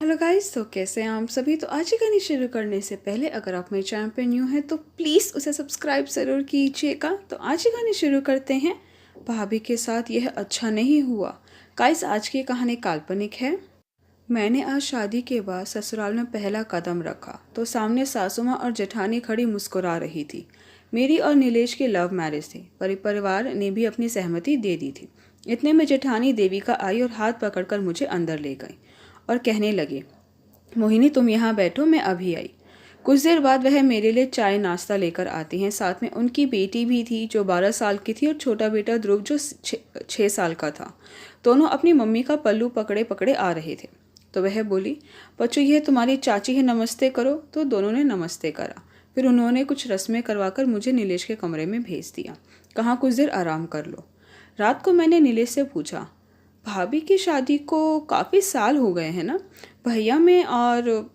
Hello guys, तो कैसे हैं आप सभी। तो आज की कहानी शुरू करने से पहले अगर आप मेरे चैनल पे न्यू हैं तो प्लीज़ उसे सब्सक्राइब ज़रूर कीजिएगा। तो आज की कहानी शुरू करते हैं। भाभी के साथ यह अच्छा नहीं हुआ। गाइस, आज की कहानी काल्पनिक है। मैंने आज शादी के बाद ससुराल में पहला कदम रखा तो सामने सासू माँ और जेठानी खड़ी मुस्कुरा रही थी। मेरी और नीलेश की लव मैरिज थी, परिवार ने भी अपनी सहमति दे दी थी। इतने में जेठानी देविका आई और हाथ पकड़कर मुझे अंदर ले गई और कहने लगे, मोहिनी तुम यहाँ बैठो, मैं अभी आई। कुछ देर बाद वह मेरे लिए चाय नाश्ता लेकर आती हैं। साथ में उनकी बेटी भी थी जो 12 साल की थी और छोटा बेटा ध्रुव जो 6 साल का था। दोनों अपनी मम्मी का पल्लू पकड़े पकड़े आ रहे थे। तो वह बोली, बच्चों यह तुम्हारी चाची है, नमस्ते करो। तो दोनों ने नमस्ते करा। फिर उन्होंने कुछ रस्में करवाकर मुझे नीलेश के कमरे में भेज दिया। कहाँ कुछ देर आराम कर लो। रात को मैंने नीलेश से पूछा, भाभी की शादी को काफ़ी साल हो गए हैं ना, भैया में और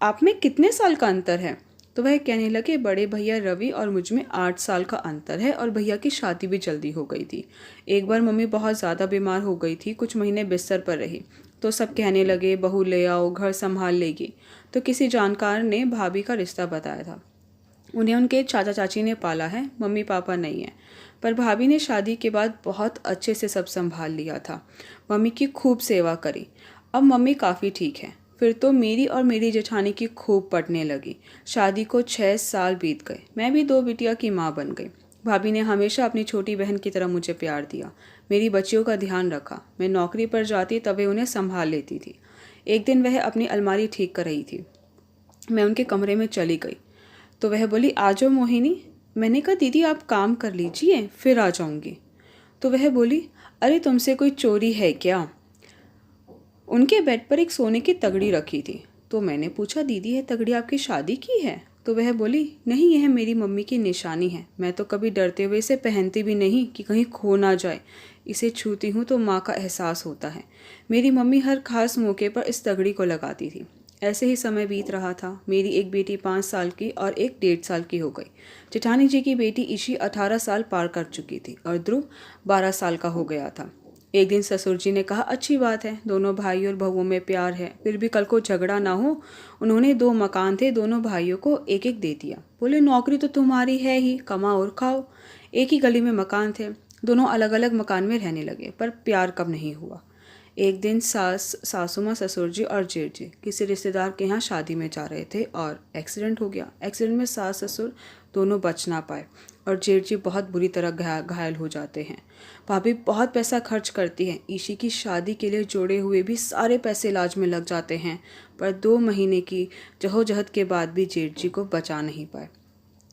आप में कितने साल का अंतर है। तो वह कहने लगे, बड़े भैया रवि और मुझ में 8 साल का अंतर है और भैया की शादी भी जल्दी हो गई थी। एक बार मम्मी बहुत ज़्यादा बीमार हो गई थी, कुछ महीने बिस्तर पर रही तो सब कहने लगे बहू ले आओ, घर संभाल लेगी। तो किसी जानकार ने भाभी का रिश्ता बताया था। उन्हें उनके चाचा चाची ने पाला है, मम्मी पापा नहीं है। पर भाभी ने शादी के बाद बहुत अच्छे से सब संभाल लिया था। मम्मी की खूब सेवा करी। अब मम्मी काफ़ी ठीक है। फिर तो मेरी और मेरी जेठानी की खूब पटने लगी। शादी को 6 साल बीत गए। मैं भी 2 बिटिया की माँ बन गई। भाभी ने हमेशा अपनी छोटी बहन की तरह मुझे प्यार दिया, मेरी बच्चियों का ध्यान रखा। मैं नौकरी पर जाती तब वे उन्हें संभाल लेती थी। एक दिन वह अपनी अलमारी ठीक कर रही थी। मैं उनके कमरे में चली गई तो वह बोली, आ जाओ मोहिनी। मैंने कहा, दीदी आप काम कर लीजिए, फिर आ जाऊंगी। तो वह बोली, अरे तुमसे कोई चोरी है क्या। उनके बेड पर एक सोने की तगड़ी रखी थी। तो मैंने पूछा, दीदी यह तगड़ी आपकी शादी की है। तो वह बोली, नहीं यह मेरी मम्मी की निशानी है। मैं तो कभी डरते हुए इसे पहनती भी नहीं कि कहीं खो ना जाए। इसे छूती हूँ तो माँ का एहसास होता है। मेरी मम्मी हर खास मौके पर इस तगड़ी को लगाती थी। ऐसे ही समय बीत रहा था। मेरी एक बेटी 5 साल की और एक 1.5 साल की हो गई। जेठानी जी की बेटी ईशी 18 साल पार कर चुकी थी और ध्रुव 12 साल का हो गया था। एक दिन ससुर जी ने कहा, अच्छी बात है, दोनों भाई और बहुओं में प्यार है, फिर भी कल को झगड़ा ना हो। उन्होंने 2 मकान थे, दोनों भाइयों को एक एक दे दिया। बोले, नौकरी तो तुम्हारी है ही, कमाओ और खाओ। एक ही गली में मकान थे, दोनों अलग अलग मकान में रहने लगे, पर प्यार कब नहीं हुआ। एक दिन सासू माँ, ससुर जी और जेठ जी किसी रिश्तेदार के यहाँ शादी में जा रहे थे और एक्सीडेंट हो गया। एक्सीडेंट में सास ससुर दोनों बच ना पाए और जेठ जी बहुत बुरी तरह घायल हो जाते हैं। भाभी बहुत पैसा खर्च करती है। ईशी की शादी के लिए जोड़े हुए भी सारे पैसे इलाज में लग जाते हैं, पर 2 महीने की जहोजहद के बाद भी जेठ जी को बचा नहीं पाए।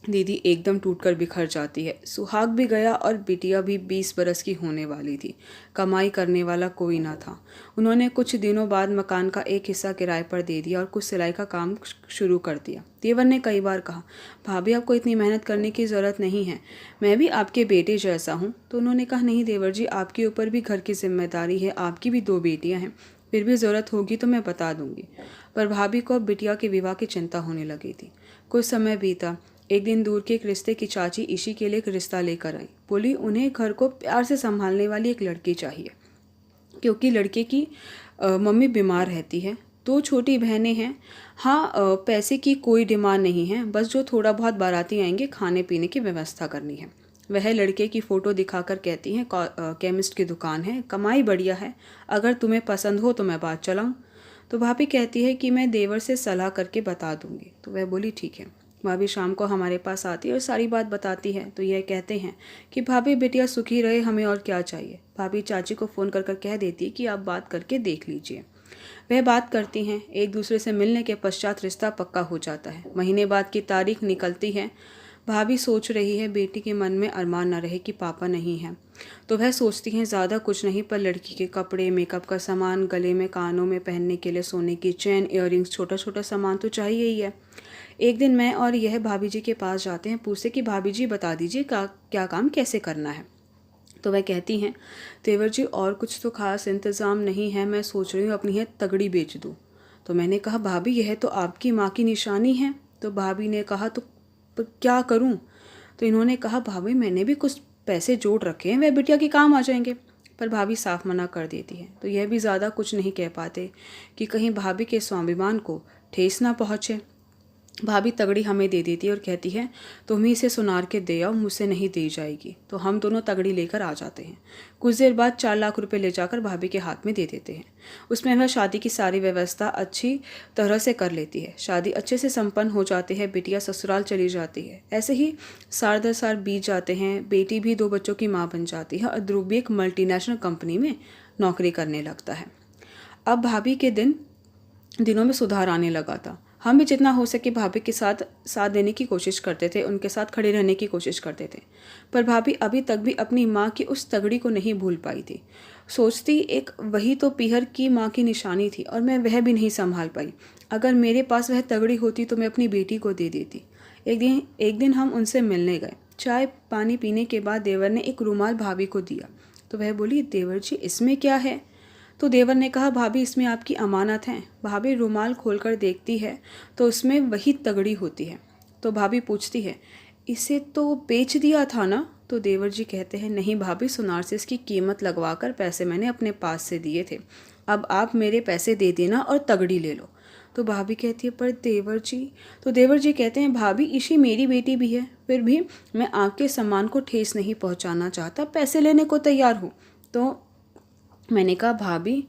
दीदी एकदम टूटकर बिखर जाती है। सुहाग भी गया और बिटिया भी 20 बरस की होने वाली थी। कमाई करने वाला कोई ना था। उन्होंने कुछ दिनों बाद मकान का एक हिस्सा किराए पर दे दिया और कुछ सिलाई का काम शुरू कर दिया। देवर ने कई बार कहा, भाभी आपको इतनी मेहनत करने की ज़रूरत नहीं है, मैं भी आपके बेटे जैसा हूँ। तो उन्होंने कहा, नहीं देवर जी, आपके ऊपर भी घर की जिम्मेदारी है, आपकी भी 2 बेटियाँ हैं, फिर भी ज़रूरत होगी तो मैं बता दूंगी। पर भाभी को अब बिटिया के विवाह की चिंता होने लगी थी। कुछ समय बीता। एक दिन दूर के एक रिश्ते की चाची ईशी के लिए एक रिश्ता लेकर आई। बोली, उन्हें घर को प्यार से संभालने वाली एक लड़की चाहिए, क्योंकि लड़के की मम्मी बीमार रहती है। 2 छोटी बहनें हैं। हाँ, पैसे की कोई डिमांड नहीं है, बस जो थोड़ा बहुत बाराती आएंगे खाने पीने की व्यवस्था करनी है। वह लड़के की फ़ोटो दिखाकर कहती हैं, केमिस्ट की दुकान है, कमाई बढ़िया है, अगर तुम्हें पसंद हो तो मैं बात चलाऊँ। तो भाभी कहती है कि मैं देवर से सलाह करके बता दूंगी। तो वह बोली, ठीक है। भाभी शाम को हमारे पास आती है और सारी बात बताती है। तो यह कहते हैं कि भाभी बिटिया सुखी रहे, हमें और क्या चाहिए। भाभी चाची को फ़ोन कर कह देती है कि आप बात करके देख लीजिए। वह बात करती हैं। एक दूसरे से मिलने के पश्चात रिश्ता पक्का हो जाता है। महीने बाद की तारीख निकलती है। भाभी सोच रही है बेटी के मन में अरमान न रहे कि पापा नहीं है। तो वह सोचती हैं ज़्यादा कुछ नहीं, पर लड़की के कपड़े, मेकअप का सामान, गले में कानों में पहनने के लिए सोने की चेन, इयररिंग्स, छोटा छोटा सामान तो चाहिए ही है। एक दिन मैं और यह भाभी जी के पास जाते हैं, पूछते कि भाभी जी बता दीजिए क्या काम कैसे करना है। तो वह कहती हैं, तेवर जी और कुछ तो खास इंतज़ाम नहीं है, मैं सोच रही हूँ अपनी यह तगड़ी बेच दूँ। तो मैंने कहा, भाभी यह तो आपकी माँ की निशानी है। तो भाभी ने कहा, तो क्या करूँ। तो इन्होंने कहा, भाभी मैंने भी कुछ पैसे जोड़ रखे हैं, वह बिटिया के काम आ जाएंगे। पर भाभी साफ मना कर देती है। तो यह भी ज़्यादा कुछ नहीं कह पाते कि कहीं भाभी के स्वाभिमान को ठेस ना पहुँचे। भाभी तगड़ी हमें दे देती है और कहती है तुम ही इसे सुनार के दे आओ, मुझसे नहीं दी जाएगी। तो हम दोनों तगड़ी लेकर आ जाते हैं। कुछ देर बाद 4 लाख रुपए ले जाकर भाभी के हाथ में दे देते हैं। उसमें वह शादी की सारी व्यवस्था अच्छी तरह से कर लेती है। शादी अच्छे से संपन्न हो जाती है। बिटिया ससुराल चली जाती है। ऐसे ही साल दर साल बीत जाते हैं। बेटी भी 2 बच्चों की माँ बन जाती है और ध्रुव भी एक मल्टीनेशनल कंपनी में नौकरी करने लगता है। अब भाभी के दिनों में सुधार आने लगा था। हम भी जितना हो सके भाभी के साथ देने की कोशिश करते थे, उनके साथ खड़े रहने की कोशिश करते थे। पर भाभी अभी तक भी अपनी माँ की उस तगड़ी को नहीं भूल पाई थी। सोचती एक वही तो पीहर की माँ की निशानी थी और मैं वह भी नहीं संभाल पाई। अगर मेरे पास वह तगड़ी होती तो मैं अपनी बेटी को दे देती। एक दिन हम उनसे मिलने गए। चाय पानी पीने के बाद देवर ने एक रुमाल भाभी को दिया। तो वह बोली, देवर जी इसमें क्या है? तो देवर ने कहा, भाभी इसमें आपकी अमानत है। भाभी रुमाल खोलकर देखती है तो उसमें वही तगड़ी होती है। तो भाभी पूछती है, इसे तो बेच दिया था ना? तो देवर जी कहते हैं, नहीं भाभी, सुनार से इसकी कीमत लगवाकर पैसे मैंने अपने पास से दिए थे। अब आप मेरे पैसे दे देना और तगड़ी ले लो। तो भाभी कहती है, पर देवर जी। तो देवर जी कहते हैं, भाभी ईशी मेरी बेटी भी है, फिर भी मैं आपके सम्मान को ठेस नहीं पहुँचाना चाहता, पैसे लेने को तैयार हूँ। तो मैंने कहा, भाभी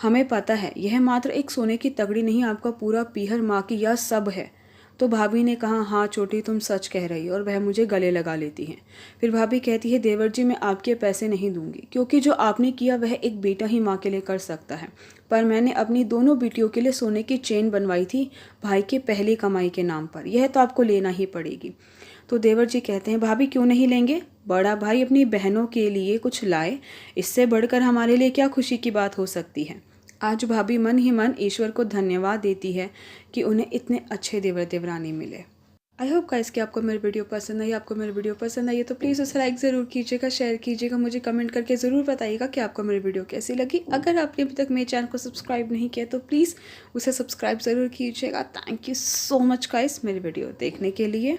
हमें पता है यह मात्र एक सोने की तगड़ी नहीं, आपका पूरा पीहर माँ की यह सब है। तो भाभी ने कहा, हाँ छोटी तुम सच कह रही हो, और वह मुझे गले लगा लेती हैं। फिर भाभी कहती है, देवर जी मैं आपके पैसे नहीं दूंगी, क्योंकि जो आपने किया वह एक बेटा ही माँ के लिए कर सकता है। पर मैंने अपनी दोनों बेटियों के लिए सोने की चेन बनवाई थी भाई के पहली कमाई के नाम पर, यह तो आपको लेना ही पड़ेगी। तो देवर जी कहते हैं, भाभी क्यों नहीं लेंगे? बड़ा भाई अपनी बहनों के लिए कुछ लाए, इससे बढ़कर हमारे लिए क्या खुशी की बात हो सकती है। आज भाभी मन ही मन ईश्वर को धन्यवाद देती है कि उन्हें इतने अच्छे देवर देवरानी मिले। आई होप गाइस कि आपको मेरी वीडियो पसंद आई। आपको मेरी वीडियो पसंद आई है तो प्लीज़ उसे लाइक ज़रूर कीजिएगा, शेयर कीजिएगा, मुझे कमेंट करके ज़रूर बताइएगा कि आपको मेरी वीडियो कैसी लगी। अगर आपने अभी तक मेरे चैनल को सब्सक्राइब नहीं किया तो प्लीज़ उसे सब्सक्राइब ज़रूर कीजिएगा। Thank you so much guys मेरी वीडियो देखने के लिए।